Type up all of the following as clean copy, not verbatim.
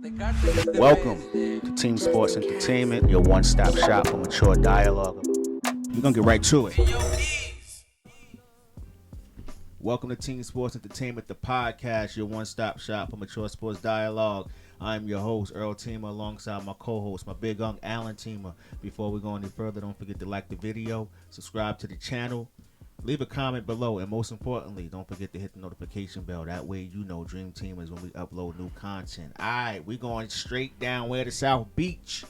Welcome to Teem Sports Entertainment, your one-stop shop for mature dialogue. We're going to get right to it. Welcome to Teem Sports Entertainment, the podcast, your one-stop shop for mature sports dialogue. I'm your host, Earl Teemer, alongside my co-host, my big uncle, Alan Teemer. Before we go any further, don't forget to like the video, subscribe to the channel, leave a comment below, and most importantly, don't forget to hit the notification bell. That way you know Dream Team is when we upload new content. All right, we're going straight down where to South Beach.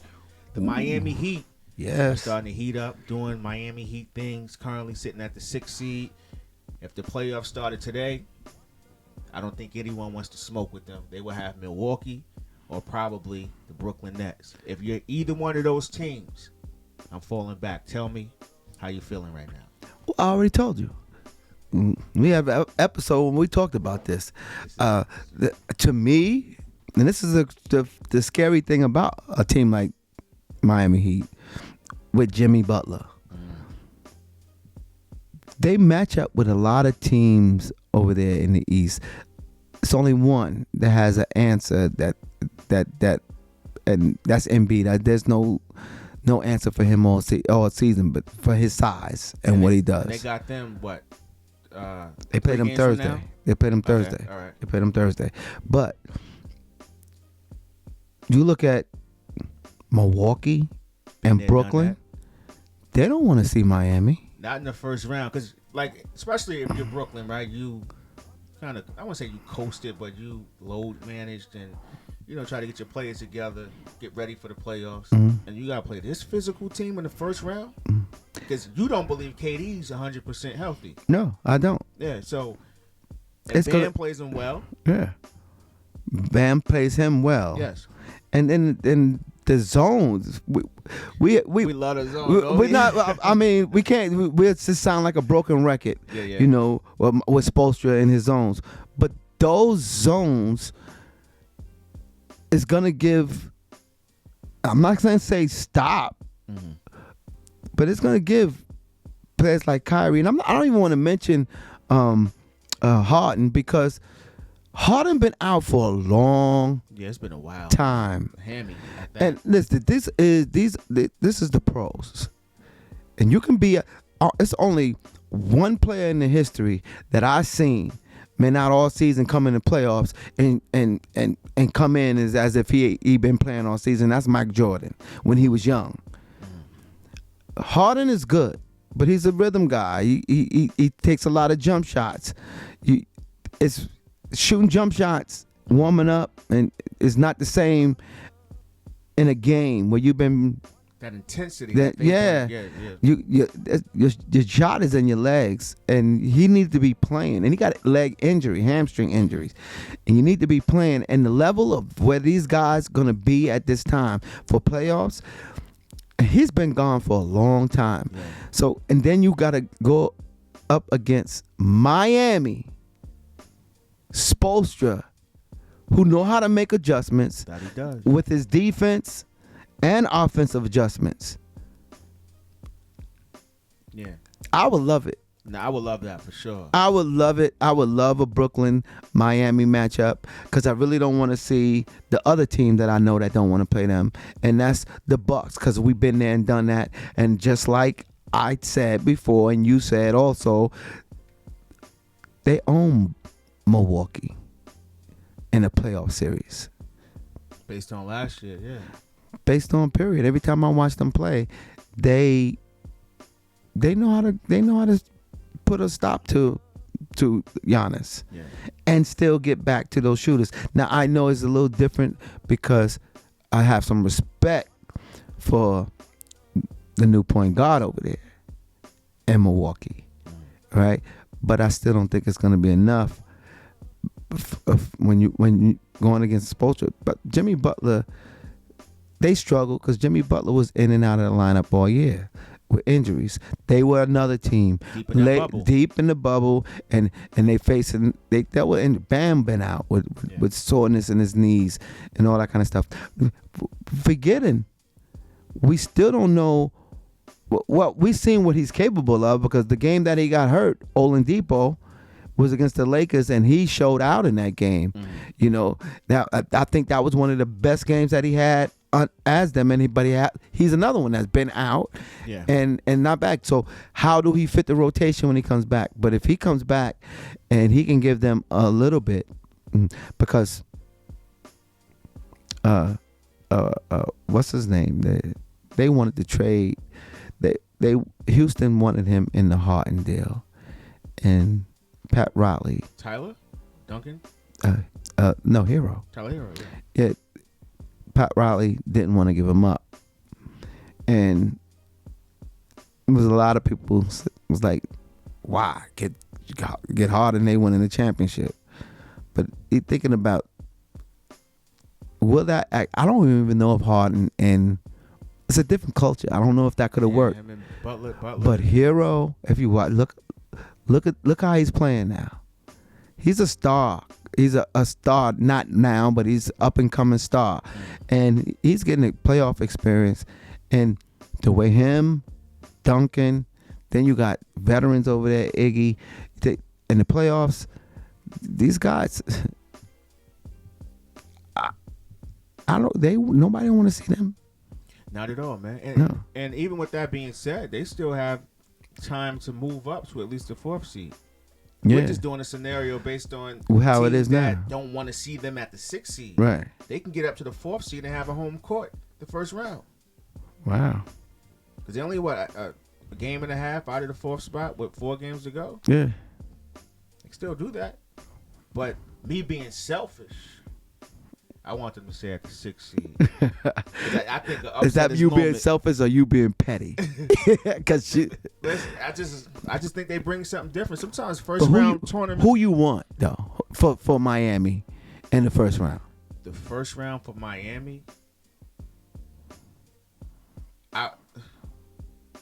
The Miami Heat. Yes. We're starting to heat up, doing Miami Heat things, currently sitting at the 6th seed. If the playoffs started today, I don't think anyone wants to smoke with them. They will have Milwaukee or probably the Brooklyn Nets. If you're either one of those teams, I'm falling back. Tell me how you feeling right now. I already told you. We have an episode when we talked about this. To me, and this is the scary thing about a team like Miami Heat with Jimmy Butler. They match up with a lot of teams over there in the East. It's only one that has an answer that and that's Embiid. There's no answer for him all season, but for his size and what he does. They got them what? They played him Thursday. They played him Thursday. Okay, all right. They played him Thursday. But you look at Milwaukee and Brooklyn, they don't want to see Miami. Not in the first round, because like especially if you're Brooklyn, right? You kind of, I won't say you coasted, but you load managed and try to get your players together, get ready for the playoffs, and you gotta play this physical team in the first round because you don't believe KD's 100% healthy. No, I don't. Yeah, so and Bam plays him well. Yeah, Bam plays him well. Yes, and then the zones. We love the zone. We're not. I mean, we can't. We just sound like a broken record. Yeah. With Spoelstra in his zones, but those zones is gonna give. I'm not gonna say stop, but it's gonna give players like Kyrie, and I don't even want to mention Harden, because Harden been out for a long. Yeah, it's been a while. Time. Hammy. And listen, this is the pros, and you can be. It's only one player in the history that I've seen, man, out all season come in the playoffs and come in as if he been playing all season. That's Mike Jordan when he was young. Harden is good, but he's a rhythm guy. He takes a lot of jump shots. It's shooting jump shots, warming up, and it's not the same in a game where you've been that intensity. Your shot is in your legs, and he needs to be playing. And he got hamstring injuries, and you need to be playing. And the level of where these guys gonna be at this time for playoffs, he's been gone for a long time. Yeah. So, and then you gotta go up against Miami, Spoelstra, who know how to make adjustments. That he does. With his defense and offensive adjustments. Yeah. I would love it. No, I would love that for sure. I would love it. I would love a Brooklyn-Miami matchup, because I really don't want to see the other team that I know that don't want to play them, and that's the Bucks, because we've been there and done that. And just like I said before, and you said also, they own Milwaukee in a playoff series. Based on last year, yeah. Based on period. Every time I watch them play, they know how to put a stop to Giannis, and still get back to those shooters. Now I know it's a little different because I have some respect for the new point guard over there in Milwaukee, right? But I still don't think it's going to be enough when you going against Spoelstra. But Jimmy Butler, they struggled because Jimmy Butler was in and out of the lineup all year with injuries. They were another team deep in the bubble, and they dealt with, and Bam been out with soreness in his knees and all that kind of stuff. Forgetting, we still don't know. Well, we've seen what he's capable of, because the game that he got hurt, Oladipo, was against the Lakers, and he showed out in that game. Mm-hmm. You know, now I think that was one of the best games that he had as them. He's another one that's been out, and not back. So how do he fit the rotation when he comes back? But if he comes back and he can give them a little bit, because what's his name? They wanted to trade. Houston wanted him in the Harden deal, and Pat Riley. Tyler? Duncan? No, Herro. Tyler Herro, yeah. Pat Riley didn't want to give him up, and there was a lot of people was like, "Why get Harden? They winning the championship." But thinking about, will that act? I don't even know if Harden and it's a different culture. I don't know if that could have worked. Butler. But Herro, if you watch, look how he's playing now. He's a star. He's a star, not now, but he's up and coming star, and he's getting a playoff experience. And the way him, Duncan, then you got veterans over there, Iggy, in the playoffs. These guys, nobody want to see them. Not at all, man. No. And even with that being said, they still have time to move up to at least the 4th seed. Yeah. We're just doing a scenario based on how it is now. Don't want to see them at the 6th seed. Right. They can get up to the 4th seed and have a home court the first round. Wow. Because they only a game and a half out of the 4th spot with 4 games to go. Yeah. They can still do that. But me being selfish, I want them to stay at the 6th seed. I think is that you being selfish or you being petty? Because I just think they bring something different. Sometimes first round tournament. Who you want though for Miami in the first round? The first round for Miami,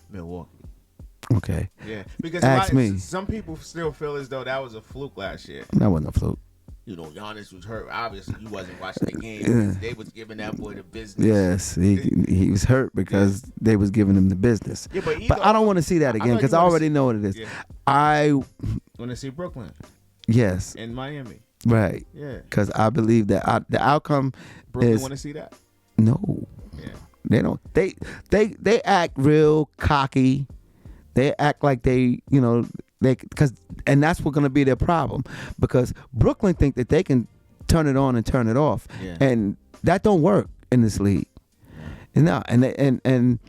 Milwaukee. Okay. Yeah, because some people still feel as though that was a fluke last year. That wasn't a fluke. You know, Udonis was hurt. Obviously, you wasn't watching the game. They was giving that boy the business. Yes, he was hurt because they was giving him the business. Yeah, but I don't want to see that again because I already know what it is. Yeah. I want to see Brooklyn. Yes. In Miami. Right. Yeah. Because I believe that the outcome Brooklyn want to see that? No. Yeah. They don't. They act real cocky. They act like and that's what's going to be their problem because Brooklyn think that they can turn it on and turn it off, and that don't work in this league. No, and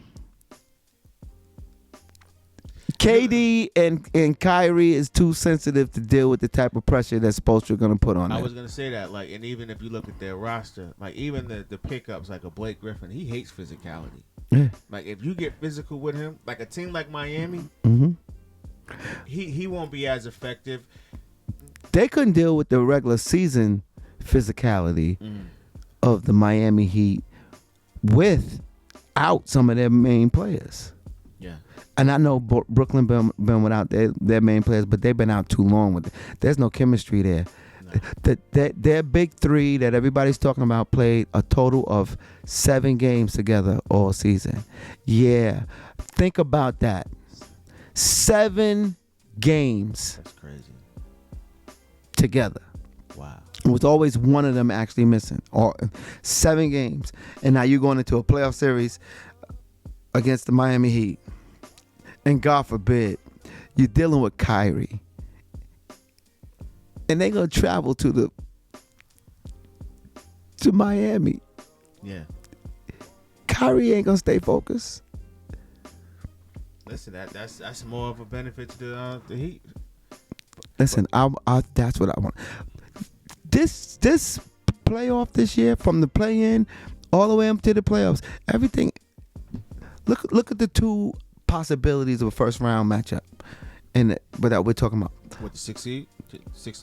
KD and Kyrie is too sensitive to deal with the type of pressure that Spoelstra going to put on them. I was going to say that, and even if you look at their roster, even the pickups, like a Blake Griffin, he hates physicality. Yeah. If you get physical with him, like a team like Miami, he won't be as effective. They couldn't deal with the regular season physicality of the Miami Heat without some of their main players. Yeah. And I know Brooklyn been without their main players, but they've been out too long with it. There's no chemistry there. No. Their big three that everybody's talking about played a total of 7 games together all season. Yeah. Think about that. 7 games. That's crazy. Together. Wow. It was always one of them actually missing. Or 7 games. And now you're going into a playoff series against the Miami Heat. And God forbid, you're dealing with Kyrie. And they're going to travel to Miami. Yeah. Kyrie ain't going to stay focused. Listen, that's more of a benefit to the Heat. Listen, that's what I want. This playoff this year, from the play-in all the way up to the playoffs, everything. Look at the 2 possibilities of a first round matchup, that we're talking about. What, the 6 seed?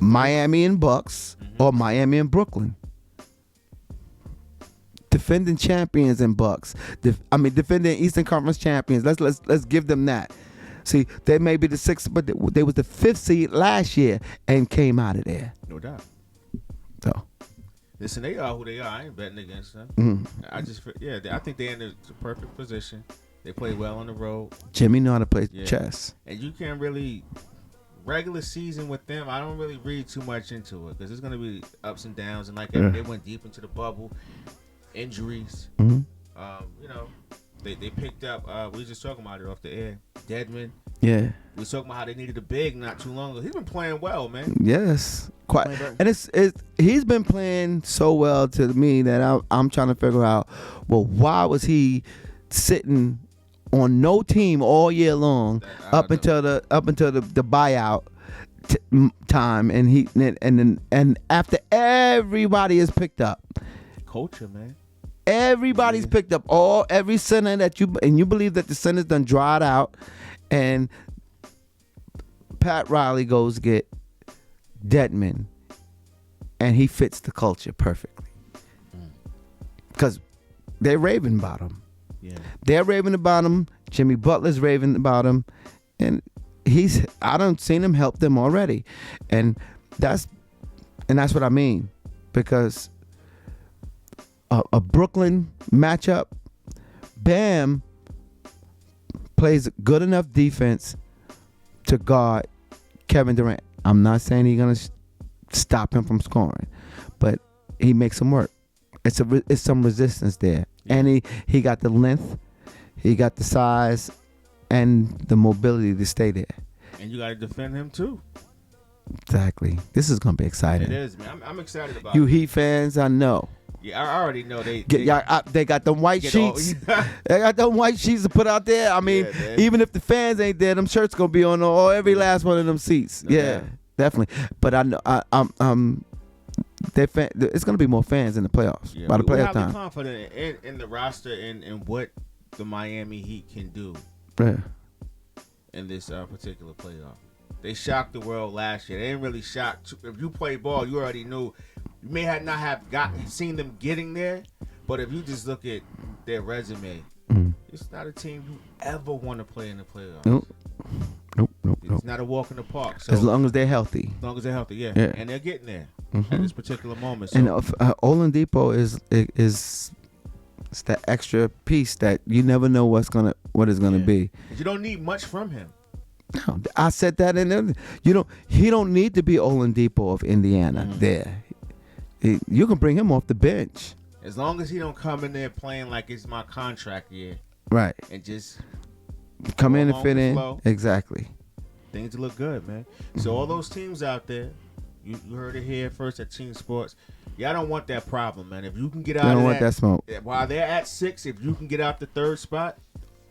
Miami and Bucks or Miami and Brooklyn. Defending champions and Bucks. Defending Eastern Conference champions. Let's give them that. See, they may be the 6th, but they was the 5th seed last year and came out of there. No doubt. So, listen, they are who they are. I ain't betting against them. I think they're in the perfect position. They play well on the road. Jimmy know how to play chess. And you can't really regular season with them, I don't really read too much into it because there's gonna be ups and downs, and like they went deep into the bubble, injuries. Mm-hmm. You know, they picked up. We were just talking about it off the air. Dedmond. Yeah. We were talking about how they needed a big not too long ago. He's been playing well, man. Yes, quite. And he's been playing so well to me that I'm trying to figure out, well, why was he sitting on no team all year long up until the buyout time, and after everybody is picked up, culture, man. Everybody's picked up every center that you believe that the center's done dried out, and Pat Riley goes get Dedmond, and he fits the culture perfectly because they're raving about him. Yeah, they're raving about him. Jimmy Butler's raving about him, and I done seen him help them already, and that's what I mean, because a Brooklyn matchup, Bam plays good enough defense to guard Kevin Durant. I'm not saying he's gonna stop him from scoring, but he makes him work. It's some resistance there, and he got the length, he got the size, and the mobility to stay there. And you got to defend him too. Exactly. This is gonna be exciting. It is, man. I'm excited about you it. Heat fans. I know. Yeah, I already know they got them white sheets. They got them white sheets to put out there. I mean, even if the fans ain't there, them shirts gonna be on every last one of them seats. Yeah, definitely. But I know it's gonna be more fans in the playoffs by the playoff time. I'm confident in the roster and what the Miami Heat can do in this particular playoff. They shocked the world last year. They didn't really shock. If you play ball, you already knew. You may not have seen them getting there, but if you just look at their resume, it's not a team you ever want to play in the playoffs. Nope. It's not a walk in the park. So as long as they're healthy. As long as they're healthy, yeah. And they're getting there at this particular moment. So. And Oladipo is that extra piece that you never know what it's gonna be. You don't need much from him. No, I said that, and he don't need to be Oladipo of Indiana there. You can bring him off the bench. As long as he don't come in there playing like it's my contract year. Right. And just come in and fit in. Flow. Exactly. Things look good, man. So all those teams out there, you heard it here first at Teem Sports. Y'all don't want that problem, man. If you can get out don't want that smoke. While they're at 6, if you can get out the third spot,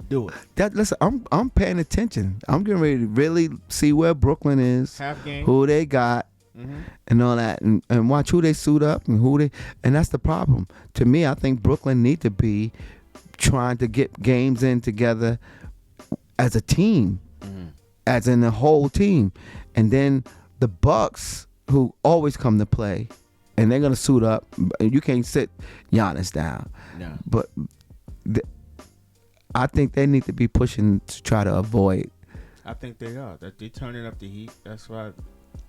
do it. Listen, I'm paying attention. I'm getting ready to really see where Brooklyn is, half game, who they got, and all that, and watch who they suit up and that's the problem. To me, I think Brooklyn need to be trying to get games in together as a team, as in the whole team, and then the Bucks, who always come to play, and they're gonna suit up. You can't sit Giannis down. No. But I think they need to be pushing to try to avoid. I think they are. That they're turning up the heat. That's why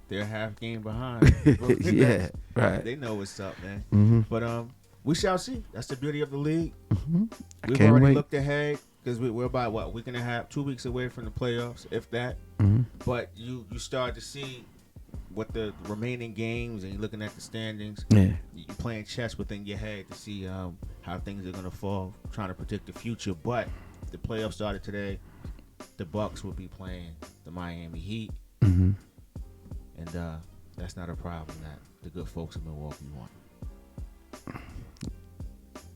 they're half game behind. Yeah, right. They know what's up, man. But we shall see. That's the beauty of the league. We've already looked ahead because we're about a week and a half, 2 weeks away from the playoffs, if that. But you start to see what the remaining games, and you're looking at the standings. Yeah, you're playing chess within your head to see how things are gonna fall, trying to predict the future. But the playoffs started today. The Bucks will be playing the Miami Heat, and that's not a problem that the good folks in Milwaukee want.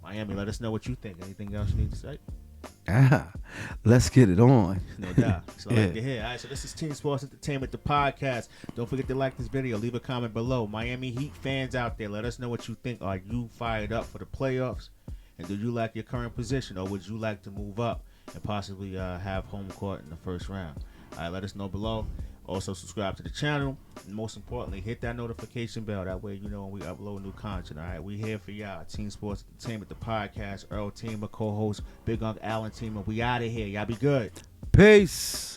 Miami, let us know what you think. Anything else you need to say? Let's get it on. No doubt. So I like to hear. All right, so this is Teem Sports Entertainment, the podcast. Don't forget to like this video. Leave a comment below. Miami Heat fans out there, let us know what you think. Are you fired up for the playoffs? And do you like your current position, or would you like to move up and possibly have home court in the first round? All right, let us know below. Also, subscribe to the channel. And most importantly, hit that notification bell. That way you know when we upload new content. All right, we here for y'all. Teem Sports Entertainment, the podcast. Earl Teemer, co-host, Big Unc Allen Teemer. We out of here. Y'all be good. Peace.